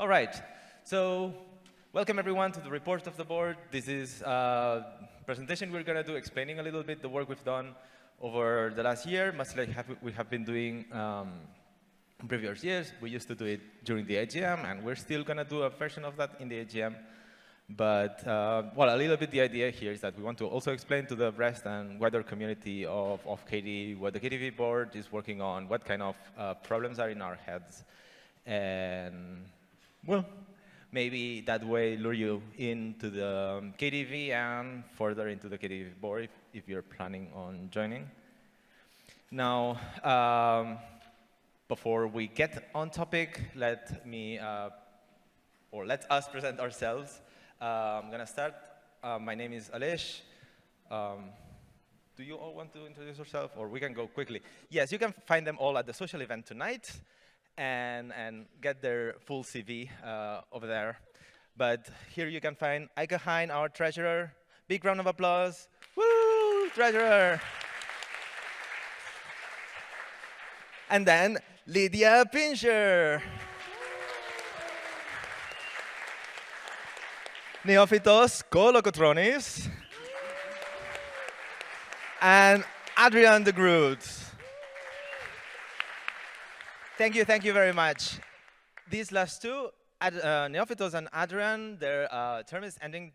All right, so welcome everyone to the report of the board. This is a presentation we're going to do explaining a little bit the work we've done over the last year, much like we have been doing in previous years. We used to do it during the AGM, and we're still going to do a version of that in the AGM. But, well, a little bit the idea here is that we want to also explain to the rest and wider community of KDE what the KDE board is working on, what kind of problems are in our heads, and, well, maybe that way lure you into the KDE and further into the KDE board if you're planning on joining. Now, before we get on topic, let us present ourselves. I'm going to start. My name is Alesh. Do you all want to introduce yourself, or we can go quickly? Yes, you can find them all at the social event tonight and get their full CV over there. But here you can find Ike Hein, our treasurer. Big round of applause. Woo, treasurer. And then Lydia Pincher. Neophytos Kolokotronis. And Adrian de Groot. Thank you very much. These last two, Neophytos and Adrian, their term is ending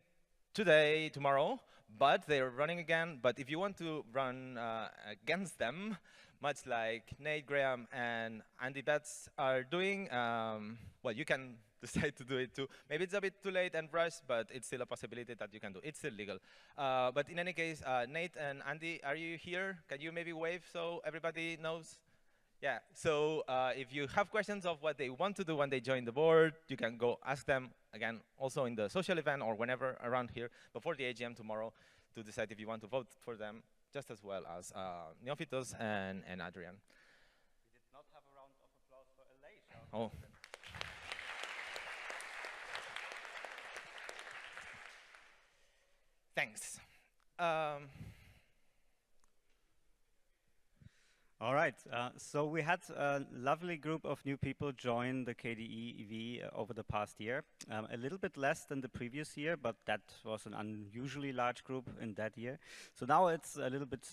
today, tomorrow, but they're running again. But if you want to run against them, much like Nate Graham and Andy Betts are doing, well, you can decide to do it too. Maybe it's a bit too late and rushed, but it's still a possibility that you can do. It's still legal. But in any case, Nate and Andy, are you here? Can you maybe wave so everybody knows? Yeah, so if you have questions of what they want to do when they join the board, you can go ask them, again, also in the social event or whenever around here before the AGM tomorrow to decide if you want to vote for them, just as well as Neophytos and Adrian. We did not have a round of applause for Alesh. Oh. Thanks. All right, so we had a lovely group of new people join the KDE EV over the past year. A little bit less than the previous year, but that was an unusually large group in that year. So now it's a little bit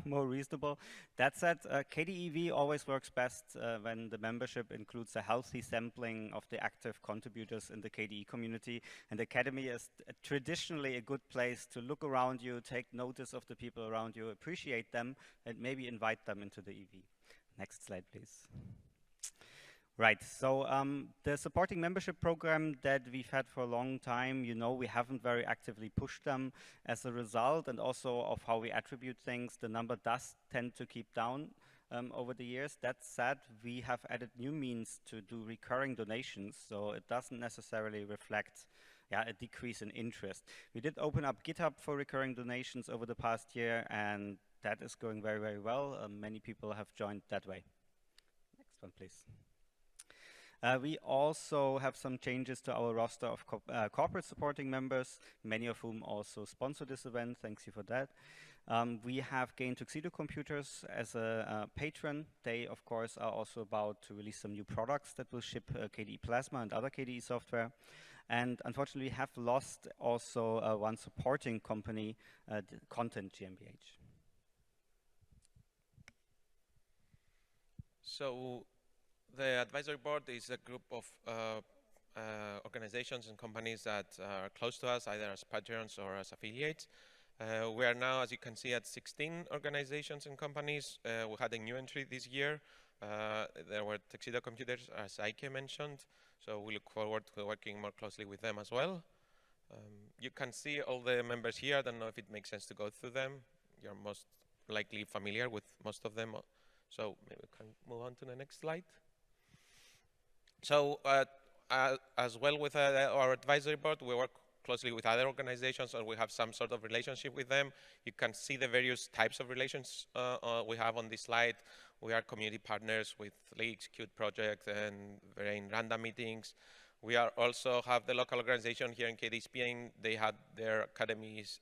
more reasonable. That said, KDE EV always works best when the membership includes a healthy sampling of the active contributors in the KDE community. And the Academy is traditionally a good place to look around you, take notice of the people around you, appreciate them, and maybe invite them into the EV. Next slide, please. Right, so the supporting membership program that we've had for a long time, you know, we haven't very actively pushed them. As a result, and also of how we attribute things, the number does tend to keep down over the years. That said, we have added new means to do recurring donations, so it doesn't necessarily reflect a decrease in interest. We did open up GitHub for recurring donations over the past year, and that is going very, very well. Many people have joined that way. Next one, please. We also have some changes to our roster of corporate supporting members, many of whom also sponsor this event. Thanks you for that. We have gained Tuxedo Computers as a patron. They, of course, are also about to release some new products that will ship KDE Plasma and other KDE software. And unfortunately, we have lost also one supporting company, Content GmbH. So the advisory board is a group of organizations and companies that are close to us, either as patrons or as affiliates. We are now, as you can see, at 16 organizations and companies. We had a new entry this year. There were Tuxedo Computers, as Ike mentioned, so we look forward to working more closely with them as well. You can see all the members here. I don't know if it makes sense to go through them. You're most likely familiar with most of them. So maybe we can move on to the next slide. So as well with our advisory board, we work closely with other organizations, or we have some sort of relationship with them. You can see the various types of relations we have on this slide. We are community partners with leagues, Qt projects, and in random meetings. We are also have the local organization here in KDE Spain. They had their academies,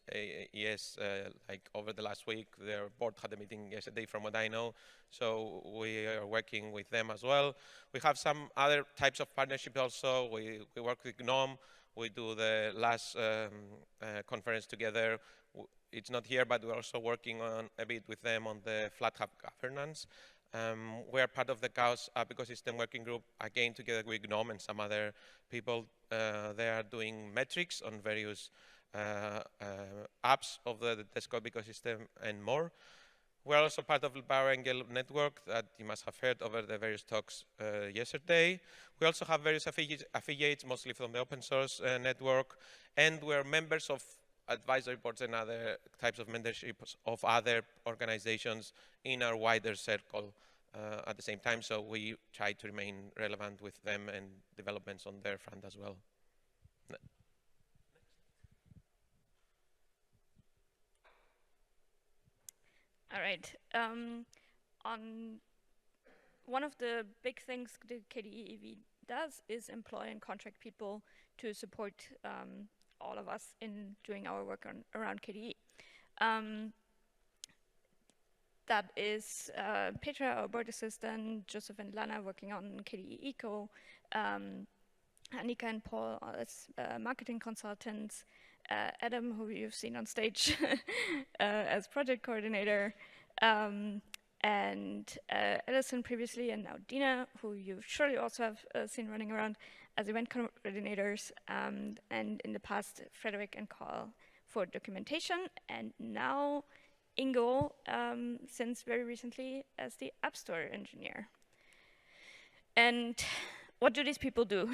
like over the last week. Their board had a meeting yesterday, from what I know. So we are working with them as well. We have some other types of partnership also. We work with GNOME. We do the last conference together. It's not here, but we're also working on a bit with them on the FlatHub governance. We're part of the Chaos App Ecosystem Working Group, again together with GNOME and some other people. They are doing metrics on various apps of the desktop ecosystem and more. We're also part of the Barangel network that you must have heard over the various talks yesterday. We also have various affiliates, mostly from the open source network, and we're members of advisory boards and other types of memberships of other organizations in our wider circle at the same time, so we try to remain relevant with them and developments on their front as well. All right. On one of the big things the KDE EV does is employ and contract people to support all of us in doing our work around KDE. That is Petra, our board assistant, Joseph and Lana working on KDE Eco, Annika and Paul as marketing consultants, Adam, who you've seen on stage as project coordinator, and Edison previously, and now Dina, who you surely also have seen running around as event coordinators, and in the past, Frederick and Carl for documentation, and now Ingo, since very recently, as the App Store engineer. And what do these people do?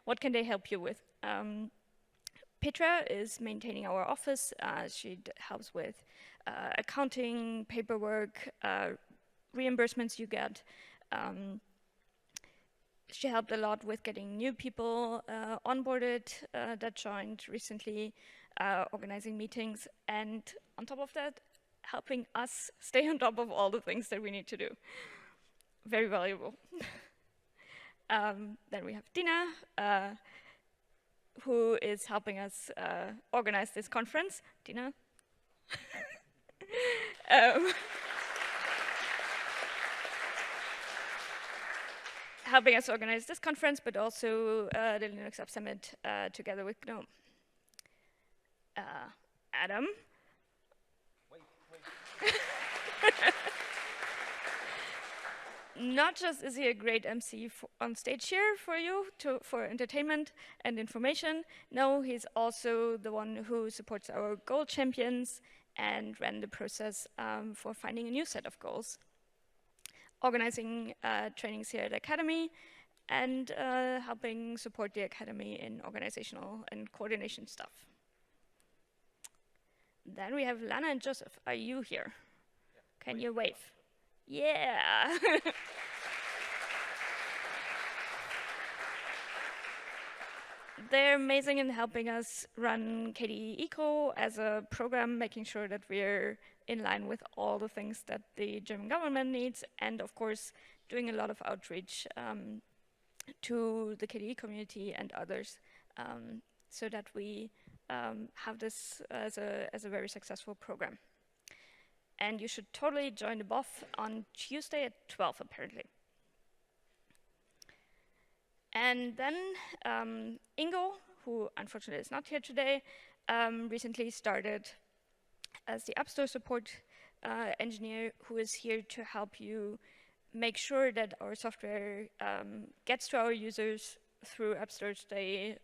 What can they help you with? Petra is maintaining our office. She helps with accounting, paperwork, reimbursements you get. She helped a lot with getting new people onboarded that joined recently, organizing meetings, and on top of that, helping us stay on top of all the things that we need to do. Very valuable. Then we have Dina, who is helping us organize this conference. Dina? Helping us organize this conference, but also the Linux App Summit together with GNOME. Adam? Wait. Not just is he a great MC on stage here for you, for entertainment and information, no, he's also the one who supports our goal champions and ran the process for finding a new set of goals, organizing trainings here at the Academy, and helping support the Academy in organizational and coordination stuff. Then we have Lana and Joseph. Are you here? Yeah. Can you wave? Yeah. They're amazing in helping us run KDE Eco as a program, making sure that we're in line with all the things that the German government needs, and of course, doing a lot of outreach to the KDE community and others, so that we have this as a very successful program. And you should totally join the BOF on Tuesday at 12, apparently. And then Ingo, who unfortunately is not here today, recently started as the App Store support engineer, who is here to help you make sure that our software gets to our users through app stores they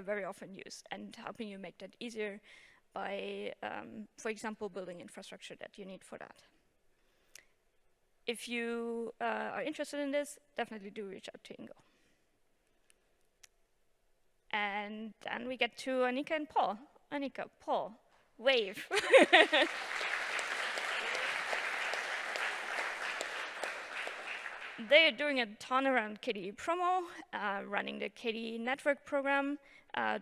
very often use, and helping you make that easier by, for example, building infrastructure that you need for that. If you are interested in this, definitely do reach out to Ingo. And then we get to Annika and Paul. Annika, Paul, wave. They are doing a ton around KDE promo, running the KDE network program,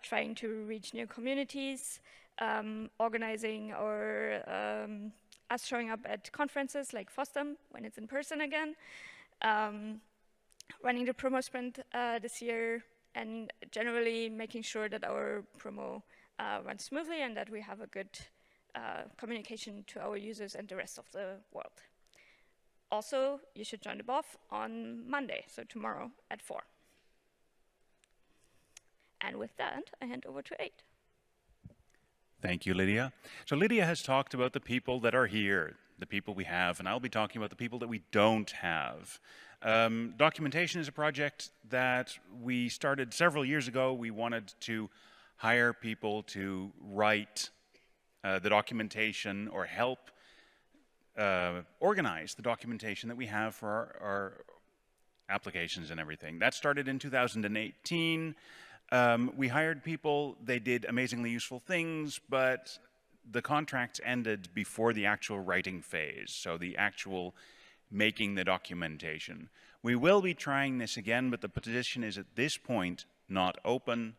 trying to reach new communities, organizing or us showing up at conferences like FOSDEM when it's in person again, running the promo sprint this year, and generally making sure that our promo runs smoothly and that we have a good communication to our users and the rest of the world. Also, you should join the BOF on Monday, so tomorrow at 4. And with that, I hand over to 8. Thank you, Lydia. So Lydia has talked about the people that are here, the people we have, and I'll be talking about the people that we don't have. Documentation is a project that we started several years ago. We wanted to hire people to write the documentation or help organize the documentation that we have for our applications and everything. That started in 2018. We hired people, they did amazingly useful things, but the contracts ended before the actual writing phase, so the actual making the documentation. We will be trying this again, but the position is at this point not open.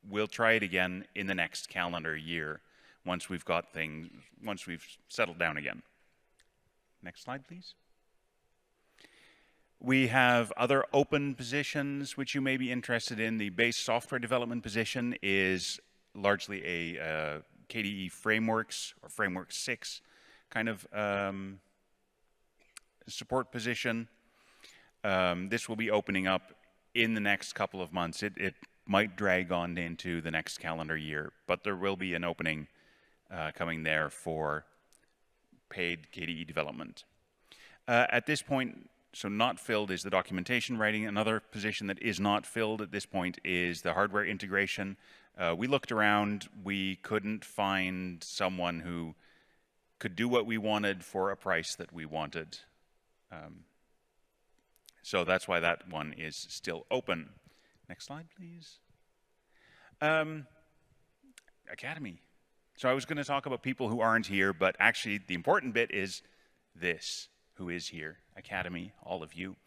We'll try it again in the next calendar year once we've got things, once we've settled down again. Next slide, please. We have other open positions which you may be interested in. The base software development position is largely a KDE Frameworks or Framework 6 kind of support position. This will be opening up in the next couple of months. It might drag on into the next calendar year, but there will be an opening coming there for paid KDE development. At this point, so not filled is the documentation writing. Another position that is not filled at this point is the hardware integration. We looked around, we couldn't find someone who could do what we wanted for a price that we wanted. So that's why that one is still open. Next slide, please. Academy. So I was going to talk about people who aren't here, but actually the important bit is this, who is here, Academy, all of you.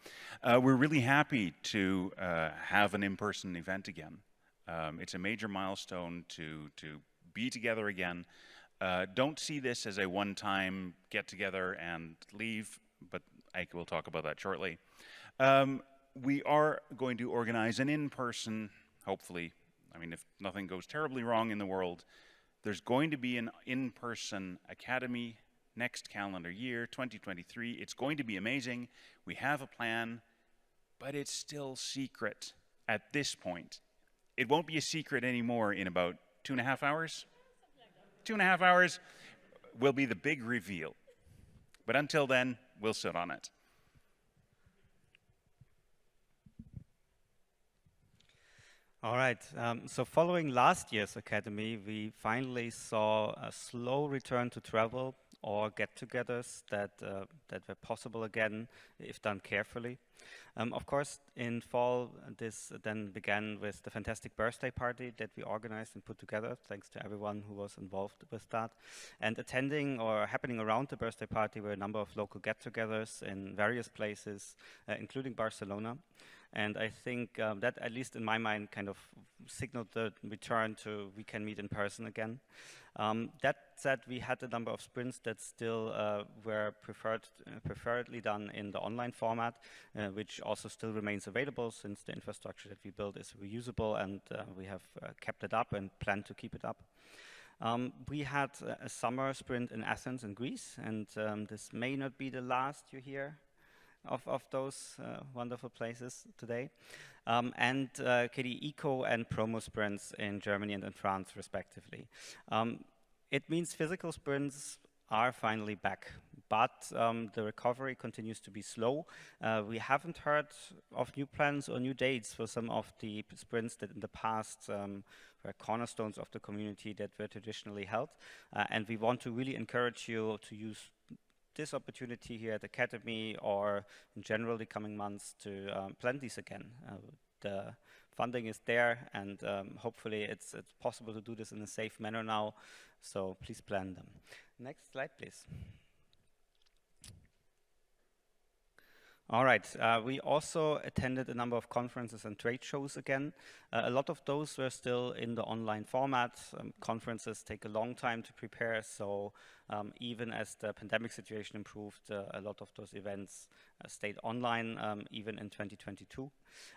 We're really happy to have an in-person event again. It's a major milestone to be together again. Don't see this as a one-time get-together and leave, but Ike will talk about that shortly. We are going to organize an in-person, hopefully, I mean, if nothing goes terribly wrong in the world, there's going to be an in-person Academy next calendar year, 2023. It's going to be amazing. We have a plan, but it's still secret at this point. It won't be a secret anymore in about 2.5 hours. 2.5 hours will be the big reveal. But until then, we'll sit on it. All right, so following last year's Academy, we finally saw a slow return to travel or get-togethers that were possible again, if done carefully. Of course, in fall, this then began with the fantastic birthday party that we organized and put together, thanks to everyone who was involved with that. And attending or happening around the birthday party were a number of local get-togethers in various places, including Barcelona. And I think that, at least in my mind, kind of signaled the return to we can meet in person again. That said, we had a number of sprints that still were preferably done in the online format, which also still remains available since the infrastructure that we built is reusable, and we have kept it up and plan to keep it up. We had a summer sprint in Athens in Greece, and this may not be the last you hear of those wonderful places today, and KDE Eco and promo sprints in Germany and in France, respectively. It means physical sprints are finally back, but the recovery continues to be slow. We haven't heard of new plans or new dates for some of the sprints that in the past were cornerstones of the community that were traditionally held, and we want to really encourage you to use this opportunity here at Academy or in general the coming months to plan these again. The funding is there, and hopefully it's possible to do this in a safe manner now, so please plan them. Next slide, please. All right, we also attended a number of conferences and trade shows again. A lot of those were still in the online format. Conferences take a long time to prepare, so even as the pandemic situation improved, a lot of those events stayed online even in 2022.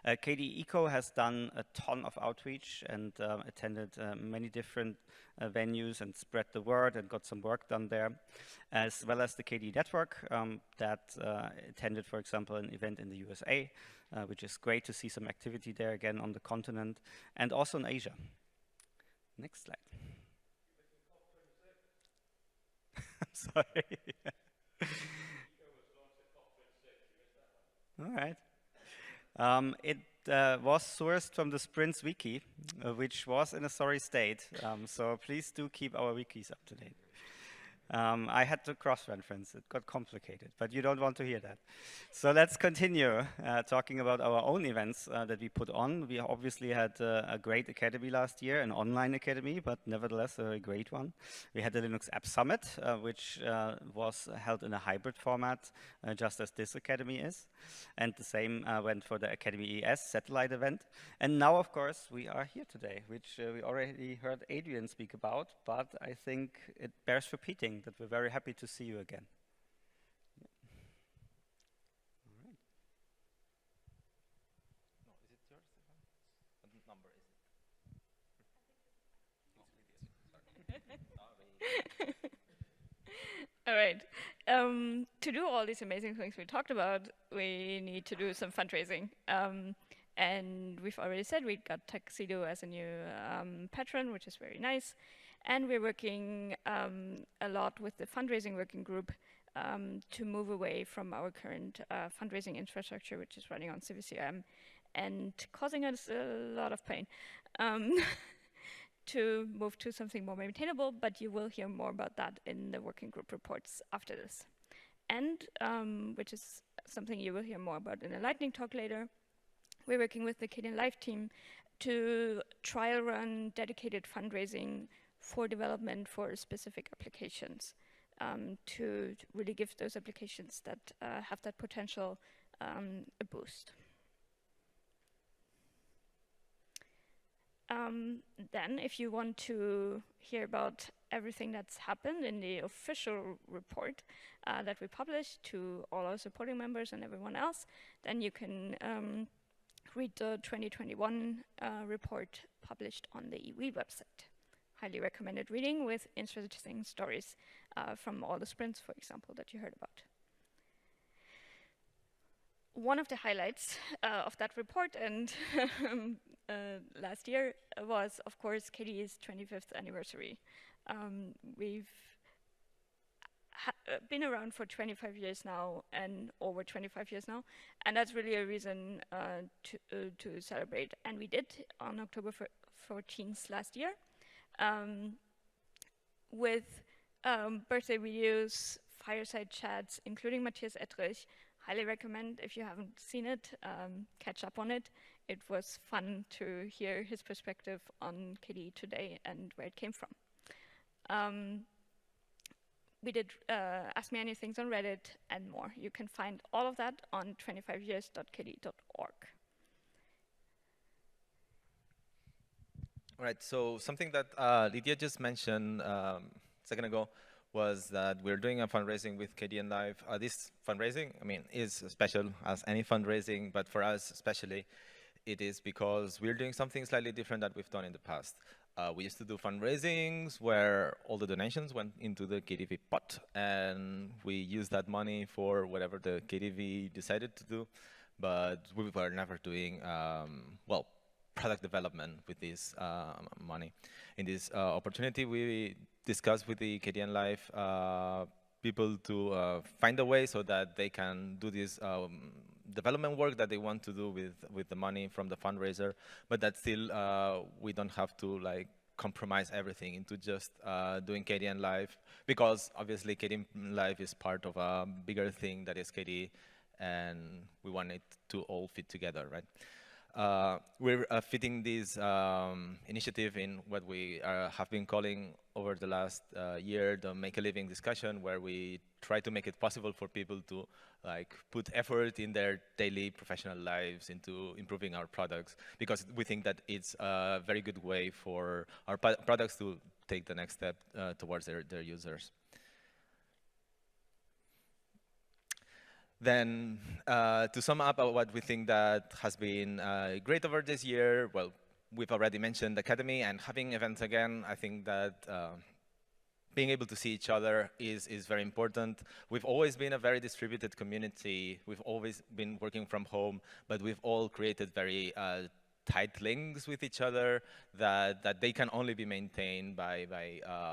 KDE Eco has done a ton of outreach and attended many different venues and spread the word and got some work done there, as well as the KDE network that attended, for example, an event in the USA, which is great to see some activity there again on the continent, and also in Asia. Next slide. I'm sorry. All right. It was sourced from the Sprints wiki, which was in a sorry state. So please do keep our wikis up to date. I had to cross-reference. It got complicated, but you don't want to hear that. So let's continue talking about our own events that we put on. We obviously had a great academy last year, an online academy, but nevertheless a very great one. We had the Linux App Summit, which was held in a hybrid format, just as this academy is. And the same went for the Academy ES satellite event. And now, of course, we are here today, which we already heard Adrian speak about, but I think it bears repeating that we're very happy to see you again. Yeah. All right. No, is it yours? What number is it? All right. To do all these amazing things we talked about, we need to do some fundraising. And we've already said we got Tuxedo as a new patron, which is very nice. And we're working a lot with the fundraising working group to move away from our current fundraising infrastructure, which is running on CVCM and causing us a lot of pain. To move to something more maintainable, but you will hear more about that in the working group reports after this. And, which is something you will hear more about in a lightning talk later, we're working with the KDE Live team to trial run dedicated fundraising for development for specific applications, to really give those applications that have that potential a boost. Then, if you want to hear about everything that's happened in the official report that we published to all our supporting members and everyone else, then you can read the 2021 report published on the EWE website. Highly recommended reading with interesting stories from all the sprints, for example, that you heard about. One of the highlights of that report and last year was, of course, KDE's 25th anniversary. We've been around for 25 years now, and over 25 years now, and that's really a reason to celebrate. And we did on October 14th last year with birthday videos, fireside chats, including Matthias Ettrich. Highly recommend, if you haven't seen it, catch up on it. It was fun to hear his perspective on KDE today and where it came from. We did Ask Me Anything on Reddit and more. You can find all of that on 25years.kde.org. All right, so something that Lydia just mentioned a second ago was that we're doing a fundraising with KDE Live. This fundraising, I mean, is special as any fundraising, but for us especially, it is because we're doing something slightly different that we've done in the past. We used to do fundraisings where all the donations went into the KDV pot, and we used that money for whatever the KDV decided to do, but we were never doing, well, product development with this money. In this opportunity, we discussed with the KDE Live people to find a way so that they can do this development work that they want to do with the money from the fundraiser, but that still we don't have to like compromise everything into just doing KDE Live, because obviously KDE Live is part of a bigger thing that is KDE, and we want it to all fit together, right? We're fitting this initiative in what we have been calling over the last year the Make a Living discussion, where we try to make it possible for people to like put effort in their daily professional lives into improving our products, because we think that it's a very good way for our products to take the next step towards their users. Then, to sum up what we think that has been great over this year, well, we've already mentioned Academy and having events again. I think that being able to see each other is very important. We've always been a very distributed community. We've always been working from home, but we've all created very tight links with each other that they can only be maintained by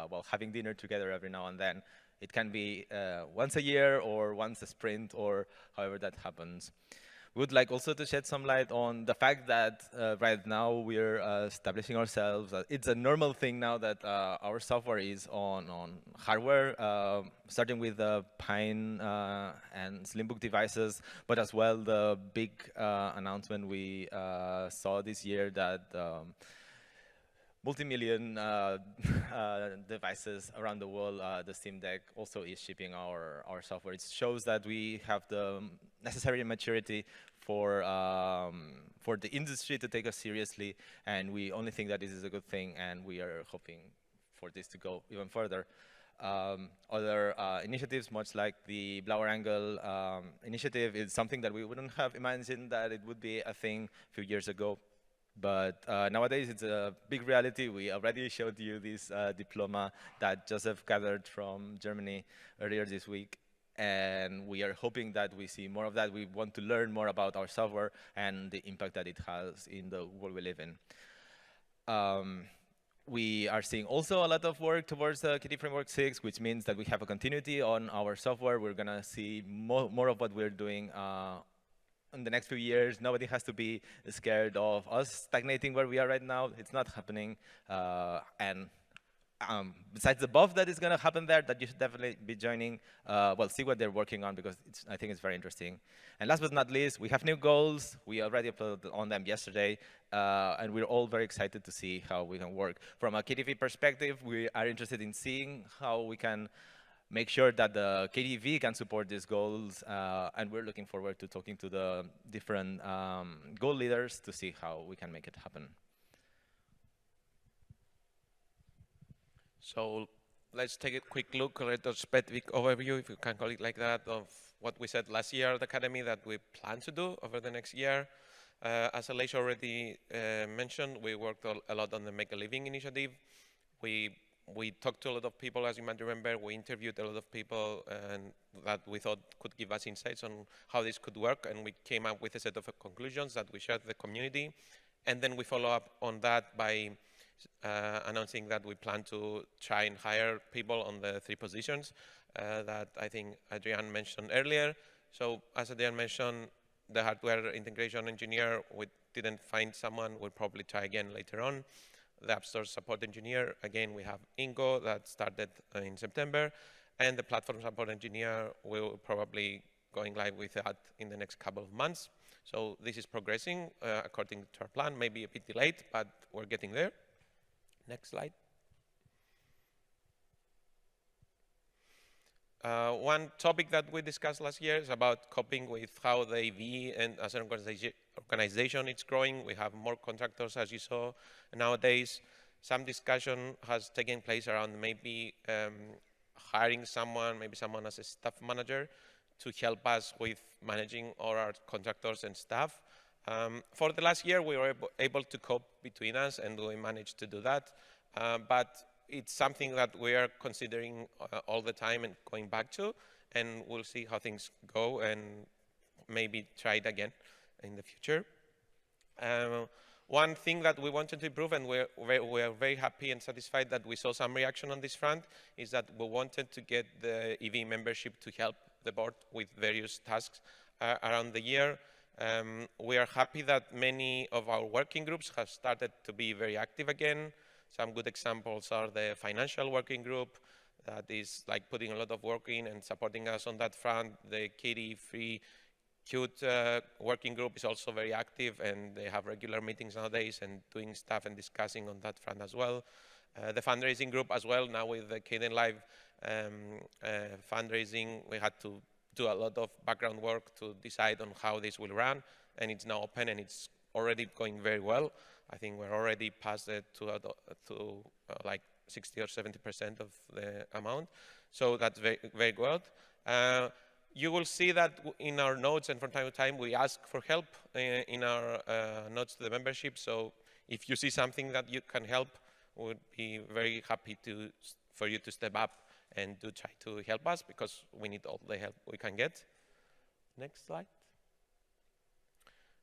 well, having dinner together every now and then. It can be once a year or once a sprint or however that happens. We would like also to shed some light on the fact that right now we're establishing ourselves. It's a normal thing now that our software is on hardware, starting with the Pine and Slimbook devices, but as well the big announcement we saw this year that multi-million devices around the world, the Steam Deck also is shipping our software. It shows that we have the necessary maturity for the industry to take us seriously, and we only think that this is a good thing, and we are hoping for this to go even further. Other initiatives, much like the Blauer Angle initiative, is something that we wouldn't have imagined that it would be a thing a few years ago. But nowadays, it's a big reality. We already showed you this diploma that Joseph gathered from Germany earlier this week. And we are hoping that we see more of that. We want to learn more about our software and the impact that it has in the world we live in. We are seeing also a lot of work towards the KDE Framework 6, which means that we have a continuity on our software. We're going to see more of what we're doing in the next few years. Nobody has to be scared of us stagnating where we are right now. It's not happening. Besides the buff that is going to happen there, that you should definitely be joining, well, see what they're working on, because I think it's very interesting. And last but not least, we have new goals. We already uploaded on them yesterday, and we're all very excited to see how we can work. From a KDE perspective, we are interested in seeing how we can make sure that the KDE can support these goals, and we're looking forward to talking to the different goal leaders to see how we can make it happen. So let's take a quick look, a retrospective overview, if you can call it like that, of what we said last year at the Academy that we plan to do over the next year. As Aleix already mentioned, we worked a lot on the Make a Living initiative. We talked to a lot of people, as you might remember. We interviewed a lot of people and that we thought could give us insights on how this could work, and we came up with a set of conclusions that we shared with the community. And then we follow up on that by announcing that we plan to try and hire people on the 3 positions that I think Adrian mentioned earlier. So as Adrian mentioned, the hardware integration engineer, we didn't find someone. We'll probably try again later on. The App Store support engineer, again, we have Ingo that started in September, and the platform support engineer will probably going live with that in the next couple of months. So this is progressing according to our plan, maybe a bit delayed, but we're getting there. Next slide. One topic that we discussed last year is about coping with how the EV and as an organization it's growing. We have more contractors, as you saw nowadays. Some discussion has taken place around maybe hiring someone, maybe someone as a staff manager to help us with managing all our contractors and staff. For the last year, we were able to cope between us, and we managed to do that. But it's something that we are considering all the time and going back to, and we'll see how things go and maybe try it again in the future. One thing that we wanted to improve, and we're very happy and satisfied that we saw some reaction on this front, is that we wanted to get the EV membership to help the board with various tasks around the year. We are happy that many of our working groups have started to be very active again. Some good examples are the financial working group that is like putting a lot of work in and supporting us on that front. The KDE Free Qt working group is also very active, and they have regular meetings nowadays and doing stuff and discussing on that front as well. The fundraising group as well, now with the KDE Live fundraising, we had to do a lot of background work to decide on how this will run, and it's now open and it's already going very well. I think we're already past it to like 60 or 70% of the amount, so that's very, very good. You will see that in our notes, and from time to time, we ask for help in our notes to the membership. So if you see something that you can help, we'd be very happy for you to step up and to try to help us, because we need all the help we can get. Next slide.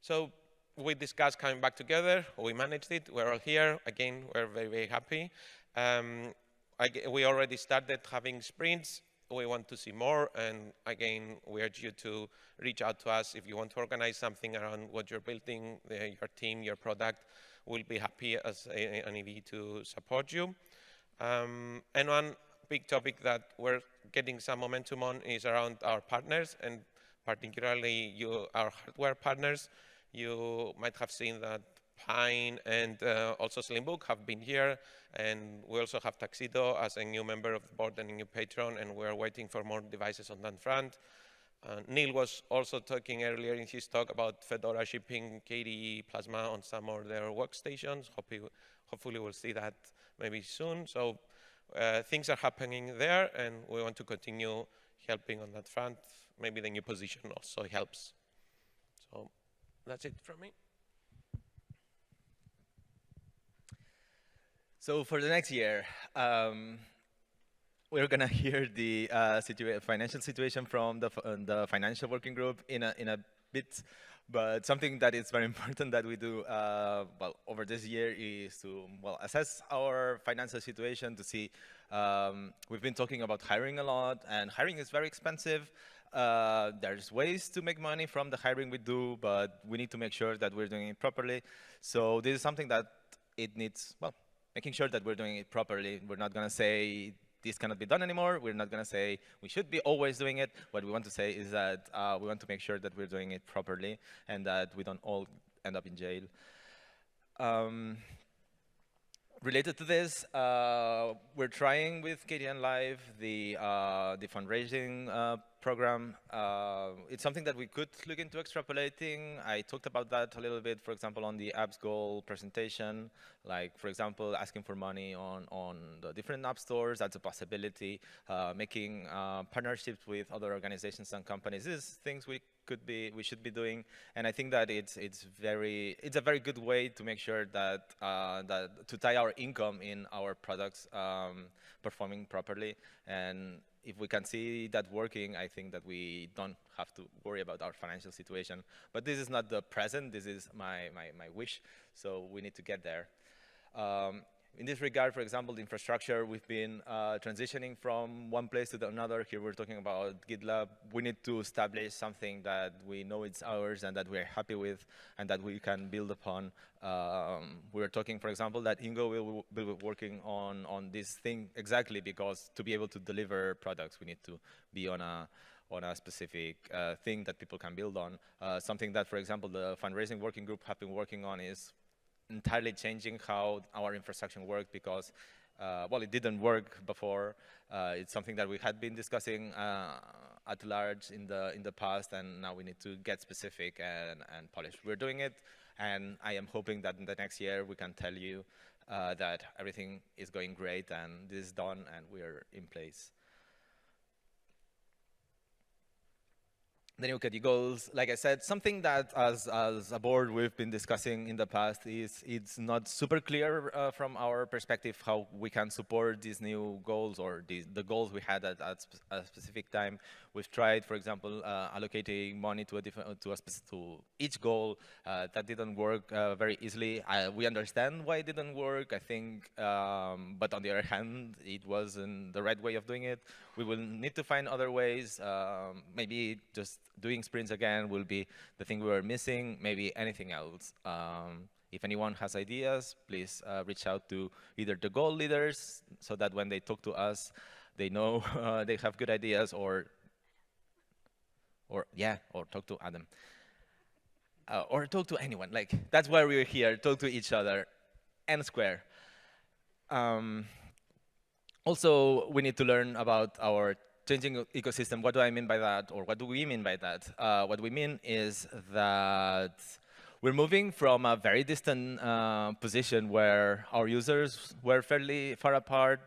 So we discussed coming back together. We managed it. We're all here. Again, we're very, very happy. We already started having sprints. We want to see more, and again, we urge you to reach out to us if you want to organize something around what you're building, your team, your product. We'll be happy as an EV to support you. And one big topic that we're getting some momentum on is around our partners, and particularly our hardware partners. You might have seen that Pine and also Slimbook have been here, and we also have Tuxedo as a new member of the board and a new patron, and we're waiting for more devices on that front. Neil was also talking earlier in his talk about Fedora shipping KDE Plasma on some of their workstations. Hopefully we'll see that maybe soon. So things are happening there, and we want to continue helping on that front. Maybe the new position also helps. So that's it from me. So for the next year, we're gonna hear the financial situation from the financial working group in a bit, but something that is very important that we do well over this year is to assess our financial situation to see. We've been talking about hiring a lot, and hiring is very expensive. There's ways to make money from the hiring we do, but we need to make sure that we're doing it properly. So this is something that it needs, making sure that we're doing it properly. We're not going to say this cannot be done anymore. We're not going to say we should be always doing it. What we want to say is that we want to make sure that we're doing it properly and that we don't all end up in jail. Related to this, we're trying with KDE Live the fundraising program. It's something that we could look into extrapolating. I talked about that a little bit, for example, on the apps goal presentation. Like, for example, asking for money on the different app stores. That's a possibility. Making partnerships with other organizations and companies. These things we should be doing, and I think that it's a very good way to make sure that to tie our income in our products performing properly. And if we can see that working, I think that we don't have to worry about our financial situation. But this is not the present. This is my wish. So we need to get there. In this regard, for example, the infrastructure, we've been transitioning from one place to another. Here we're talking about GitLab. We need to establish something that we know it's ours and that we're happy with and that we can build upon. We're talking, for example, that Ingo will be working on this thing exactly because to be able to deliver products, we need to be on a specific thing that people can build on. Something that, for example, the fundraising working group have been working on is entirely changing how our infrastructure worked because, it didn't work before. It's something that we had been discussing at large in the past, and now we need to get specific and polish. We're doing it, and I am hoping that in the next year we can tell you that everything is going great and this is done and we're in place. Then you look at the goals. Like I said, something that as a board we've been discussing in the past is it's not super clear from our perspective how we can support these new goals or the goals we had at a specific time. We've tried, for example, allocating money to each goal. That didn't work very easily. We understand why it didn't work, I think, but on the other hand, it wasn't the right way of doing it. We will need to find other ways. Maybe just doing sprints again will be the thing we were missing, maybe anything else. If anyone has ideas, please reach out to either the goal leaders so that when they talk to us, they know they have good ideas, or talk to Adam. Or talk to anyone. Like, that's why we're here, talk to each other. N square. Also, we need to learn about our changing ecosystem. What do I mean by that? Or what do we mean by that? What we mean is that we're moving from a very distant position where our users were fairly far apart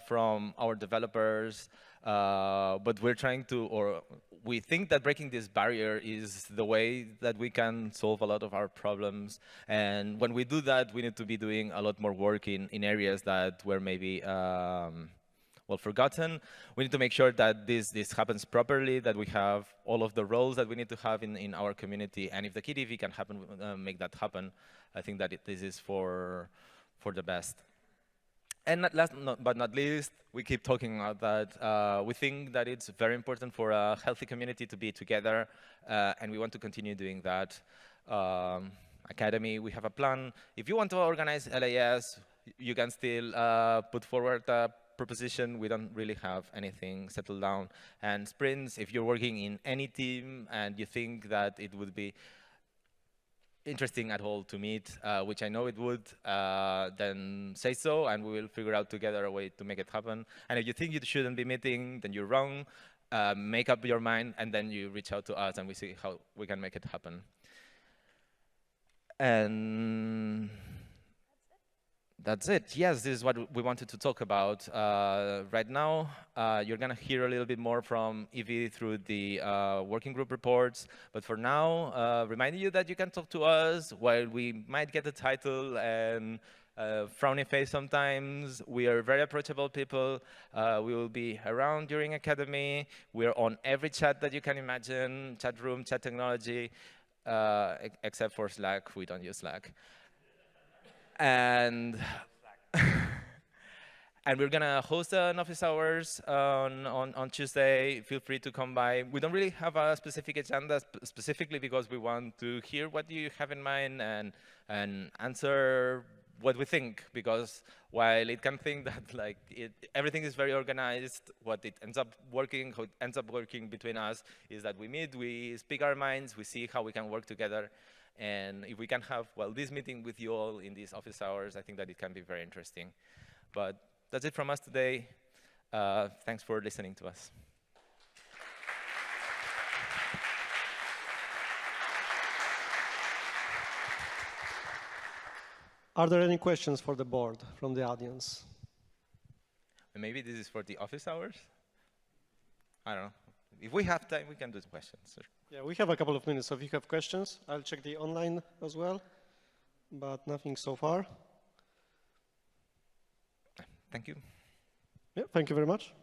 from our developers, but we're trying to, or we think that breaking this barrier is the way that we can solve a lot of our problems. And when we do that, we need to be doing a lot more work in areas that were maybe well, forgotten. We need to make sure that this happens properly, that we have all of the roles that we need to have in our community. And if the KDE can happen, make that happen, I think that this is for the best. And last but not least, we keep talking about that. We think that it's very important for a healthy community to be together, and we want to continue doing that. Academy, we have a plan. If you want to organize LAS, you can still put forward a proposition. We don't really have anything settled down. And sprints, if you're working in any team and you think that it would be interesting at all to meet, which I know it would, then say so, and we will figure out together a way to make it happen. And if you think you shouldn't be meeting, then you're wrong. Make up your mind, and then you reach out to us, and we see how we can make it happen. And that's it. Yes, this is what we wanted to talk about. Right now, you're going to hear a little bit more from Evie through the working group reports. But for now, reminding you that you can talk to us. While we might get the title and frowny face sometimes, we are very approachable people. We will be around during Academy. We're on every chat that you can imagine, chat room, chat technology, except for Slack. We don't use Slack. And and we're gonna host an office hours on Tuesday. Feel free to come by. We don't really have a specific agenda, specifically because we want to hear what you have in mind and answer what we think. Because while it can think that like everything is very organized, what it ends up working, how it ends up working between us is that we meet, we speak our minds, we see how we can work together. And if we can have, well, this meeting with you all in these office hours, I think that it can be very interesting. But that's it from us today. Thanks for listening to us. Are there any questions for the board from the audience? Maybe this is for the office hours? I don't know. If we have time, we can do questions. Yeah, we have a couple of minutes, so if you have questions, I'll check the online as well, but nothing so far. Thank you. Yeah, thank you very much.